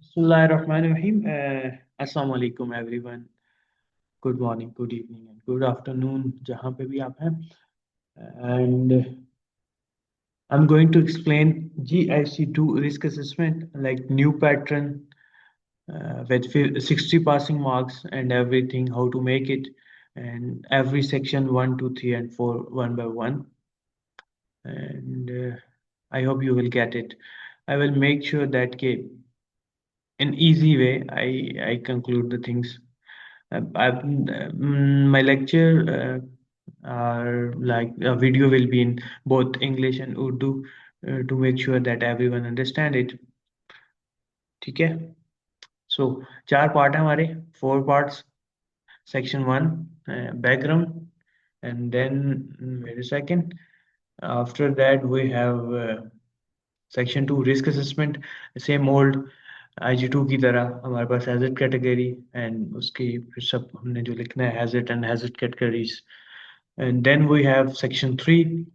Bismillahirrahmanirrahim. Assalamu alaikum everyone. Good morning, good evening, and good afternoon, जहाँ पे भी आप हैं. And I'm going to explain GIC2 risk assessment, like new pattern with 60 passing marks and everything, how to make it, and every section 1, 2, 3, and 4, one by one. And I hope you will get it. I will make sure that in easy way I conclude the things. My lecture are like a video will be in both English and Urdu to make sure that everyone understand it. ठीक है? So चार part है हमारे, 4 parts. Section 1 background, and then wait a second. After that we have Section 2 risk assessment, same old IG2 की तरह हमारे पास hazard category and उसकी फिर सब हमने जो लिखना है hazard and hazard categories. And then we have Section 3.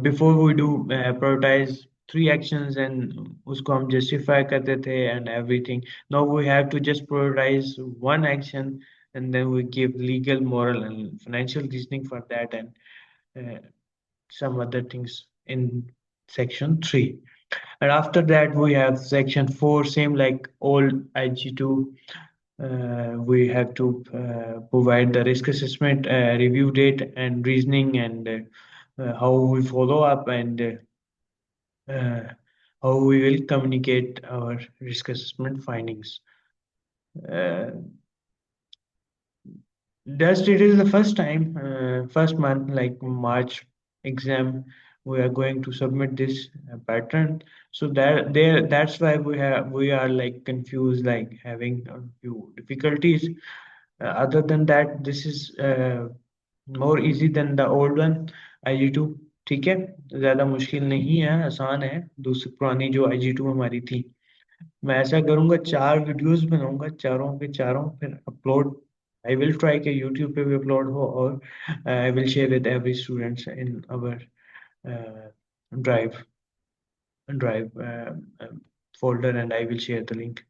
Before we do prioritize 3 actions and उसको हम justify करते थे and everything. Now we have to just prioritize 1 action and then we give legal, moral, and financial reasoning for that, and uh, some other things in Section 3. And after that, we have Section 4, same like old IG2. We have to provide the risk assessment, review date, and reasoning, and how we follow up, and how we will communicate our risk assessment findings. Uh, Just it is the first time, first month, like March exam, we are going to submit this pattern. So that's why we are like confused, like having a few difficulties. Other than that, this is more easy than the old one, IG2. ठीक है, ज़्यादा मुश्किल नहीं है, आसान है. दूसरी पुरानी जो IG2 हमारी थी, मैं ऐसा करूंगा 4 वीडियोस बनाऊंगा, चारों के चारों फिर अपलोड. आई विल ट्राई कि यूट्यूब पे भी अपलोड हो, और I will share with every students in hour drive drive folder, and I will share the link.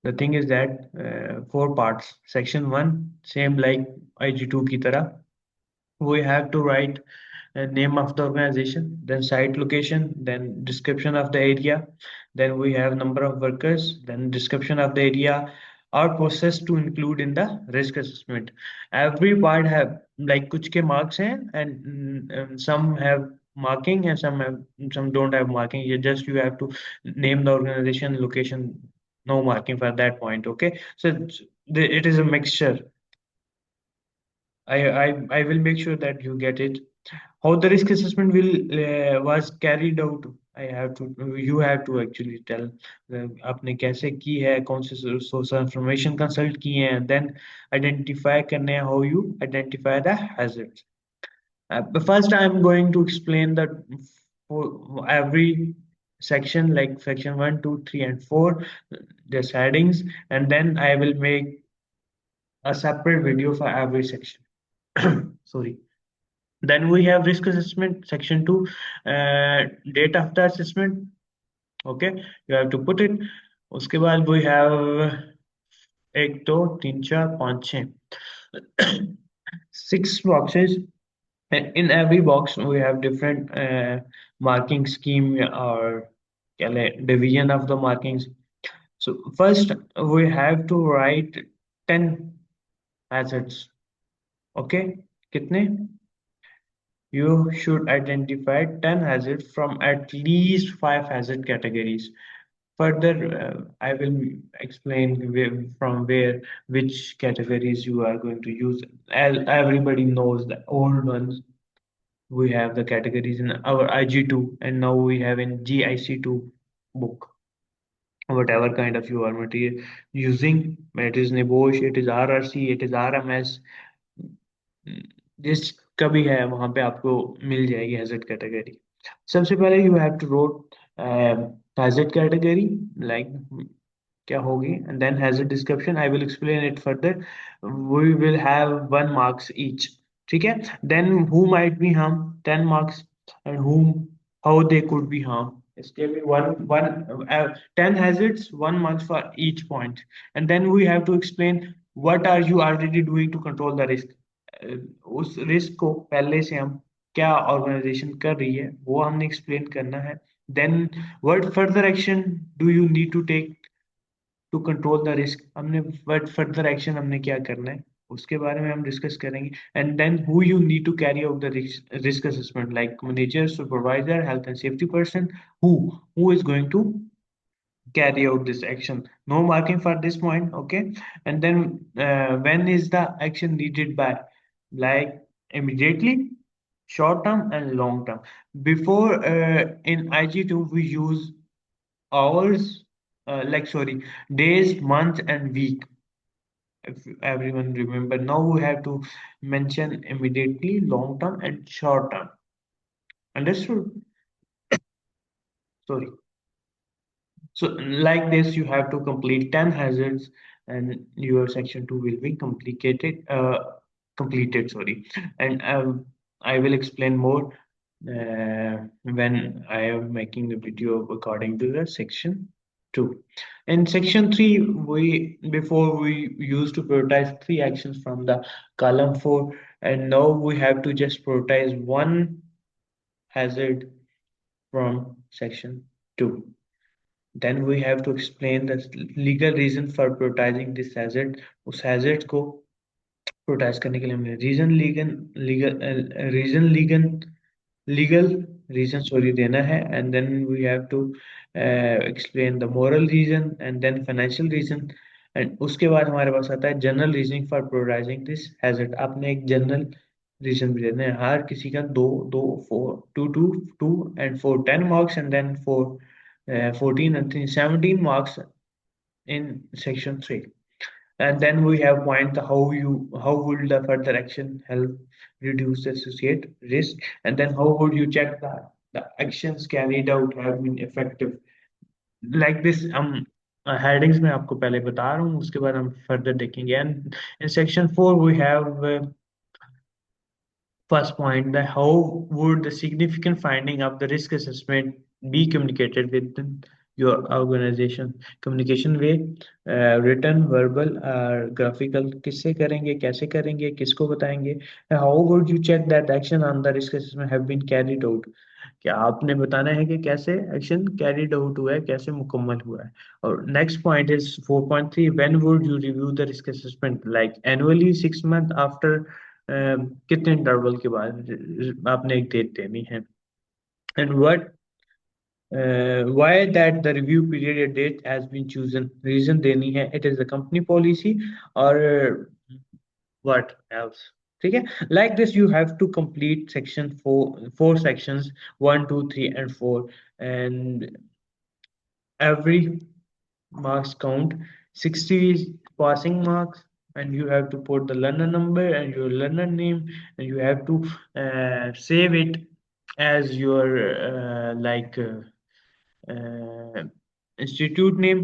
The thing is that 4 parts. Section 1, same like IG2 की तरह, we have to write name of the organization, then site location, then description of the area, then we have number of workers, then description of the area, our process to include in the risk assessment. Every part have like kuch ke marks hain, and some have marking and some don't have marking. You have to name the organization, location, no marking for that point. Okay, so it is a mixture. I will make sure that you get it. How the risk assessment will was carried out, I have to you have to actually tell आपने कैसे की है, कौन से source of information consult किए हैं, then identify करने हैं, how you identify the hazards. But first I'm going to explain that for every section, like section 1, 2, 3, and 4, the headings, and then I will make a separate video for every section. Sorry. Then we have risk assessment, section 2, date of the assessment. Okay, you have to put it. उसके बाद we have 1, 2, 3, 4, 5, 6 6 boxes, and in every box we have different marking scheme or division of the markings. So first we have to write 10 hazards. Okay, कितने? You should identify 10 hazards from at least 5 hazard categories. Further, I will explain from where which categories you are going to use. As everybody knows, the old ones, we have the categories in our IG2, and now we have in GIC2 book. Whatever kind of you are material using, it is NEBOSH, it is RRC, it is RMS, जिसका भी है वहां पे आपको मिल जाएगी hazard category. सबसे पहले you have to wrote hazard category, like क्या होगी, and then hazard description. I will explain it further. We will have 1 marks each. ठीक है, then who might be harm 10 marks, and whom how they could be harmed इसके भी one one 10 hazards, 1 month for each point, and then we have to explain what are you already doing to control the risk. उस risk को पहले से हम क्या organisation कर रही है वो हमने एक्सप्लेन करना है. Then what further action do you need to take to control the risk, हमने व्हाट फर्दर एक्शन हमने क्या करना है उसके बारे में हम डिस्कस करेंगे. And then who you need to carry out the risk assessment, like manager, supervisor, health and safety person, who who is going to carry out this action. No marking for this point, okay. And then when is the action needed by, like immediately, short term and long term. Before in IG2 we use hours, like sorry, days, month and week, if everyone remember. Now we have to mention immediately, long term and short term. Understood? Sorry. So like this, you have to complete 10 hazards and your section 2 will be completed, sorry. And I will explain more when I am making the video according to the section 2. In section 3, before we used to prioritize 3 actions from the column 4, and now we have to just prioritize 1 hazard from section 2. Then we have to explain the legal reason for prioritizing this hazard. उस hazard को prioritize करने के लिए हमें legal reason sorry देना है. And then we have to explain the moral reason and then financial reason. And उसके बाद हमारे पास आता है general reasoning for prioritizing this hazard. आपने एक general रीजन भी देना है. हर किसी का दो दो four two two two and four 10 marks, and then for 14 and 17 marks in section 3. And then we have point the how would the further action help reduce the associate risk, and then how would you check that the actions carried out have been effective. Like this headings में आपको पहले बता रहा हूँ, उसके बाद हम further देखेंगे. And in section 4 we have first point, that how would the significant finding of the risk assessment be communicated within your organization? Communication way, written, verbal, graphical, किससे करेंगे, कैसे करेंगे, किसको बताएंगे? How would you check that action on the risk assessment have been carried out? क्या आपने बताना है कि कैसे एक्शन कैरीड आउट हुआ है, कैसे मुकम्मल हुआ है. और next point is 4.3, when would you review the risk assessment, like annually, 6 month after, कितने इंटरवल के बाद आपने एक डेट देनी है. And what why that the review period date has been chosen, reason देनी है, it is the company policy or what else. ठीक है. Like this you have to complete section 4 sections 1 2 3 and 4, and every marks count. 60 is passing marks, and you have to put the learner number and your learner name, and you have to save it as your institute name.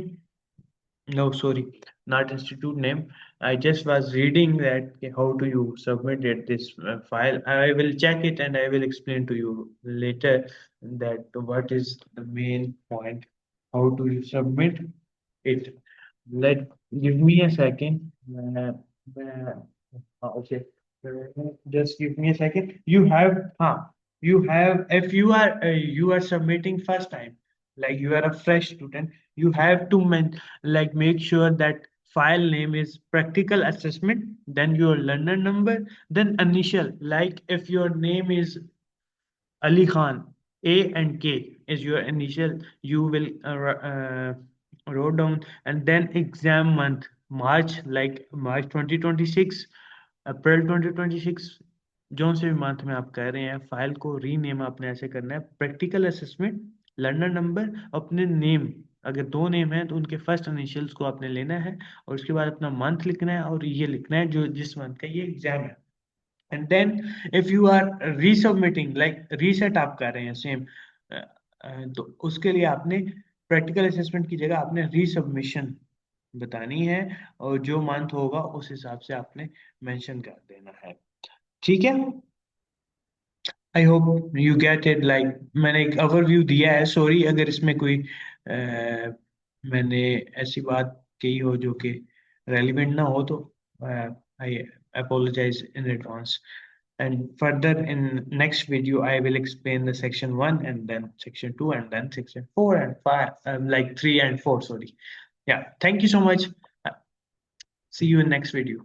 No, sorry, not institute name. I just was reading that okay, how do you submit it, this file. I will check it and I will explain to you later that what is the main point. How do you submit it? Let give me a second. Okay. Just give me a second. You have if you are submitting first time, like you are a fresh student, you have to make sure that file name is practical assessment, then your learner number, then initial. Like if your name is Ali Khan, A and K is your initial. You will wrote down, and then exam month, March, like March 2026, April 2026, जो से भी month में आप कह रहे हैं, file को rename आपने ऐसे करना है, प्रैक्टिकल असेसमेंट, लर्नर नंबर, अपने नेम, अगर 2 नेम है तो उनके फर्स्ट इनिशियल्स को आपने लेना है, और उसके बाद अपना मंथ लिखना है और ये लिखना है जो जिस मंथ का ये एग्जाम है. And then if you are resubmitting, like reset आप कर रहे हैं सेम, तो उसके लिए आपने प्रैक्टिकल असेसमेंट की जगह आपने रीसबमिशन बतानी है, और जो मंथ होगा उस हिसाब से आपने मेंशन कर देना है. ठीक है. I hope you get it, like मैंने एक ओवरव्यू दिया है। सॉरी अगर इसमें कोई मैंने ऐसी बात कही हो जो कि रेलिवेंट ना हो, तो आई apologize in advance. And further in next video, I will explain the section 1 and then section 2 and then section 4 and 5, like 3 and 4, sorry. Yeah, thank you so much. See you in next video.